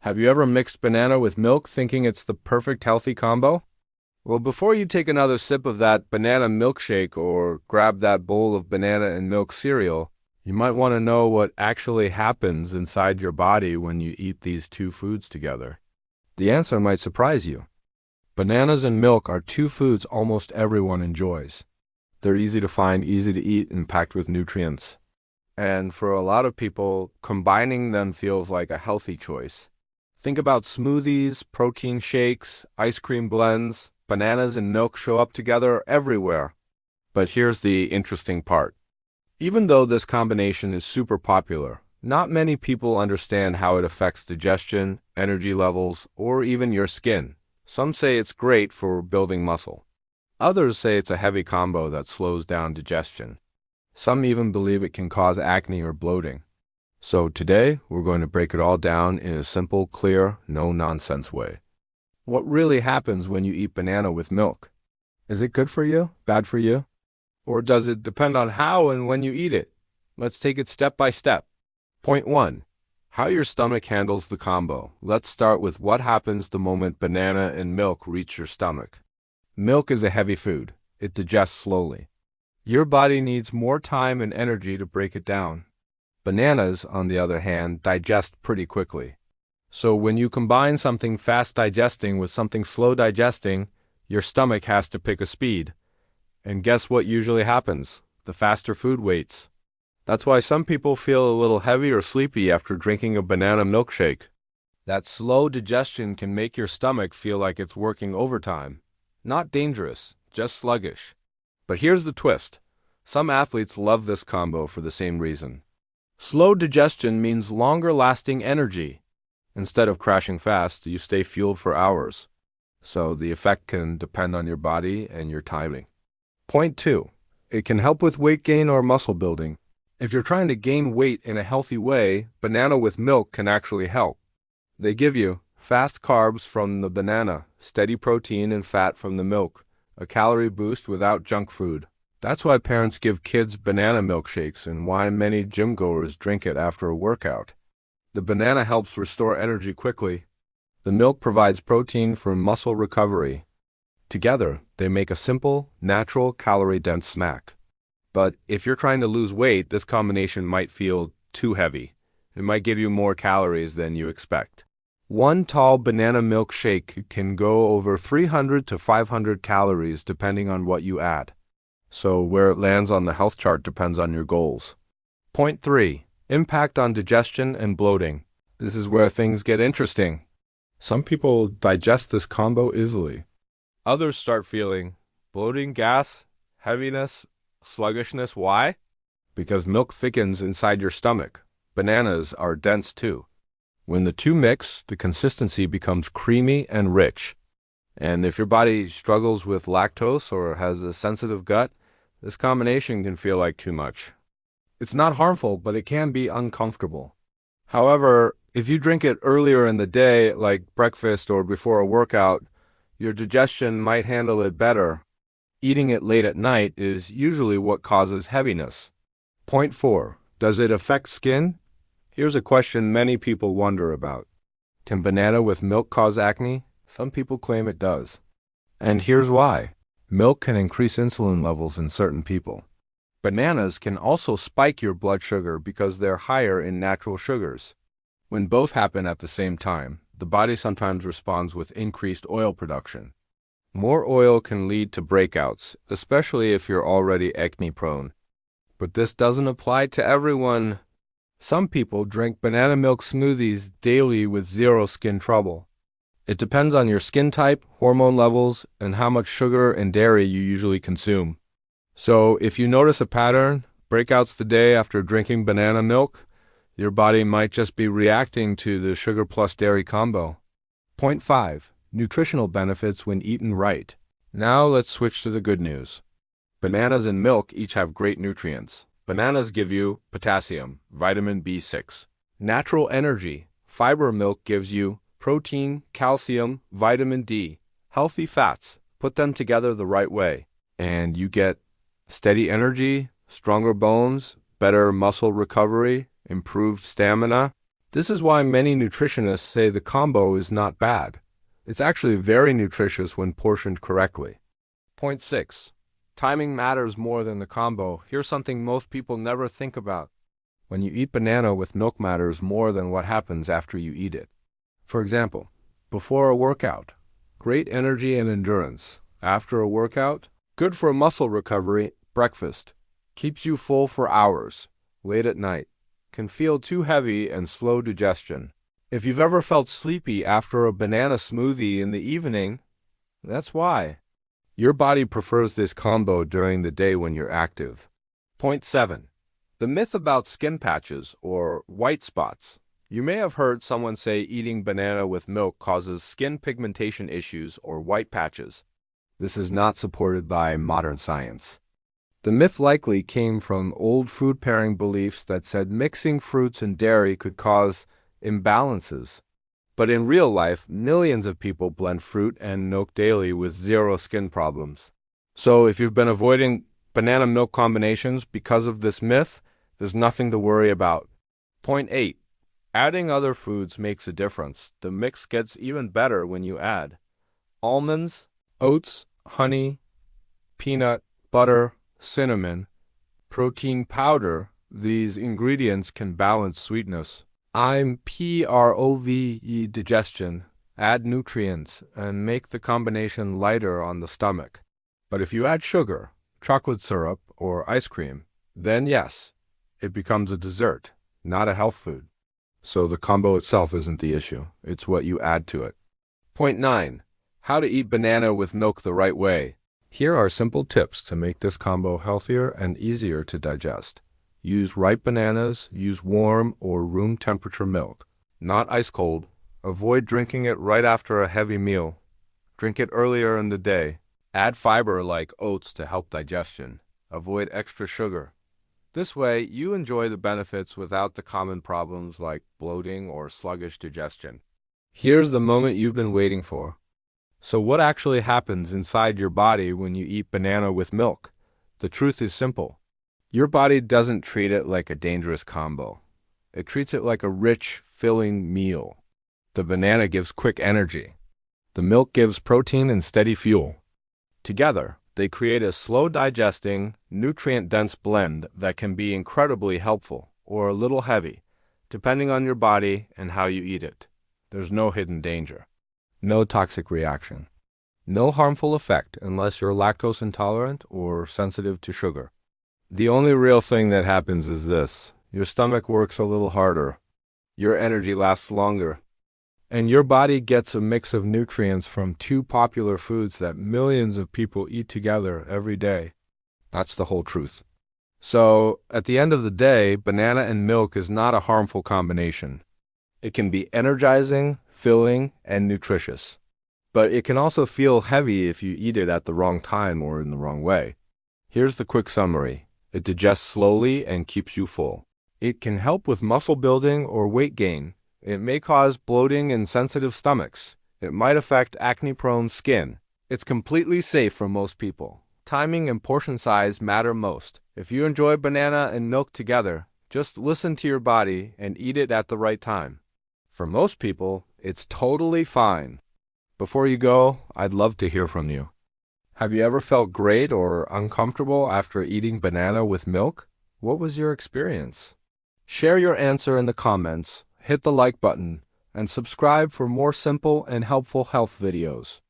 Have you ever mixed banana with milk thinking it's the perfect healthy combo? Well, before you take another sip of that banana milkshake or grab that bowl of banana and milk cereal, you might want to know what actually happens inside your body when you eat these two foods together. The answer might surprise you. Bananas and milk are two foods almost everyone enjoys. They're easy to find, easy to eat, and packed with nutrients. And for a lot of people, combining them feels like a healthy choice. Think about smoothies, protein shakes, ice cream blends. Bananas and milk show up together everywhere. But here's the interesting part. Even though this combination is super popular, not many people understand how it affects digestion, energy levels, or even your skin. Some say it's great for building muscle. Others say it's a heavy combo that slows down digestion. Some even believe it can cause acne or bloating. So today, we're going to break it all down in a simple, clear, no-nonsense way. What really happens when you eat banana with milk? Is it good for you? Bad for you? Or does it depend on how and when you eat it? Let's take it step by step. Point 1. How your stomach handles the combo. Let's start with what happens the moment banana and milk reach your stomach. Milk is a heavy food. It digests slowly. Your body needs more time and energy to break it down. Bananas, on the other hand, digest pretty quickly. So when you combine something fast digesting with something slow digesting, your stomach has to pick a speed. And guess what usually happens? The faster food waits. That's why some people feel a little heavy or sleepy after drinking a banana milkshake. That slow digestion can make your stomach feel like it's working overtime. Not dangerous, just sluggish. But here's the twist. Some athletes love this combo for the same reason. Slow digestion means longer-lasting energy. Instead of crashing fast, you stay fueled for hours. So the effect can depend on your body and your timing. Point 2. It can help with weight gain or muscle building. If you're trying to gain weight in a healthy way, banana with milk can actually help. They give you fast carbs from the banana, steady protein and fat from the milk, a calorie boost without junk food. That's why parents give kids banana milkshakes and why many gym goers drink it after a workout. The banana helps restore energy quickly. The milk provides protein for muscle recovery. Together, they make a simple, natural, calorie-dense snack. But if you're trying to lose weight, this combination might feel too heavy. It might give you more calories than you expect. One tall banana milkshake can go over 300 to 500 calories depending on what you add. So where it lands on the health chart depends on your goals. Point 3. Impact on digestion and bloating. This is where things get interesting. Some people digest this combo easily. Others start feeling bloating, gas, heaviness, sluggishness. Why? Because milk thickens inside your stomach. Bananas are dense too. When the two mix, the consistency becomes creamy and rich. And if your body struggles with lactose or has a sensitive gut, this combination can feel like too much. It's not harmful, but it can be uncomfortable. However, if you drink it earlier in the day, like breakfast or before a workout, your digestion might handle it better. Eating it late at night is usually what causes heaviness. Point 4. Does it affect skin? Here's a question many people wonder about. Can banana with milk cause acne? Some people claim it does. And here's why. Milk can increase insulin levels in certain people. Bananas can also spike your blood sugar because they're higher in natural sugars. When both happen at the same time, the body sometimes responds with increased oil production. More oil can lead to breakouts, especially if you're already acne-prone. But this doesn't apply to everyone. Some people drink banana milk smoothies daily with zero skin trouble. It depends on your skin type, hormone levels, and how much sugar and dairy you usually consume. So if you notice a pattern, breakouts the day after drinking banana milk, your body might just be reacting to the sugar plus dairy combo. Point 5. Nutritional benefits when eaten right. Now let's switch to the good news. Bananas and milk each have great nutrients. Bananas give you potassium, vitamin B6, natural energy. Fiber milk gives you protein, calcium, vitamin D, healthy fats. Put them together the right way, and you get steady energy, stronger bones, better muscle recovery, improved stamina. This is why many nutritionists say the combo is not bad. It's actually very nutritious when portioned correctly. Point 6. Timing matters more than the combo. Here's something most people never think about. When you eat banana with milk matters more than what happens after you eat it. For example, before a workout, great energy and endurance. After a workout, good for muscle recovery. Breakfast keeps you full for hours. Late at night, can feel too heavy and slow digestion. If you've ever felt sleepy after a banana smoothie in the evening, that's why. Your body prefers this combo during the day when you're active. Point 7. The myth about skin patches or white spots. You may have heard someone say eating banana with milk causes skin pigmentation issues or white patches. This is not supported by modern science. The myth likely came from old food pairing beliefs that said mixing fruits and dairy could cause imbalances. But in real life, millions of people blend fruit and milk daily with zero skin problems. So if you've been avoiding banana milk combinations because of this myth, there's nothing to worry about. Point 8. Adding other foods makes a difference. The mix gets even better when you add almonds, oats, honey, peanut, butter, cinnamon, protein powder. These ingredients can balance sweetness. Improve digestion, add nutrients, and make the combination lighter on the stomach. But if you add sugar, chocolate syrup, or ice cream, then yes, it becomes a dessert, not a health food. So the combo itself isn't the issue, it's what you add to it. Point 9. How to eat banana with milk the right way. Here are simple tips to make this combo healthier and easier to digest. Use ripe bananas, use warm or room temperature milk, not ice cold. Avoid drinking it right after a heavy meal. Drink it earlier in the day. Add fiber like oats to help digestion. Avoid extra sugar. This way, you enjoy the benefits without the common problems like bloating or sluggish digestion. Here's the moment you've been waiting for. So what actually happens inside your body when you eat banana with milk? The truth is simple. Your body doesn't treat it like a dangerous combo. It treats it like a rich, filling meal. The banana gives quick energy. The milk gives protein and steady fuel. Together, they create a slow-digesting, nutrient-dense blend that can be incredibly helpful or a little heavy, depending on your body and how you eat it. There's no hidden danger. No toxic reaction. No harmful effect unless you're lactose intolerant or sensitive to sugar. The only real thing that happens is this. Your stomach works a little harder. Your energy lasts longer. And your body gets a mix of nutrients from two popular foods that millions of people eat together every day. That's the whole truth. So, at the end of the day, banana and milk is not a harmful combination. It can be energizing, filling, and nutritious. But it can also feel heavy if you eat it at the wrong time or in the wrong way. Here's the quick summary. It digests slowly and keeps you full. It can help with muscle building or weight gain. It may cause bloating in sensitive stomachs. It might affect acne-prone skin. It's completely safe for most people. Timing and portion size matter most. If you enjoy banana and milk together, just listen to your body and eat it at the right time. For most people, it's totally fine. Before you go, I'd love to hear from you. Have you ever felt great or uncomfortable after eating banana with milk? What was your experience? Share your answer in the comments, hit the like button, and subscribe for more simple and helpful health videos.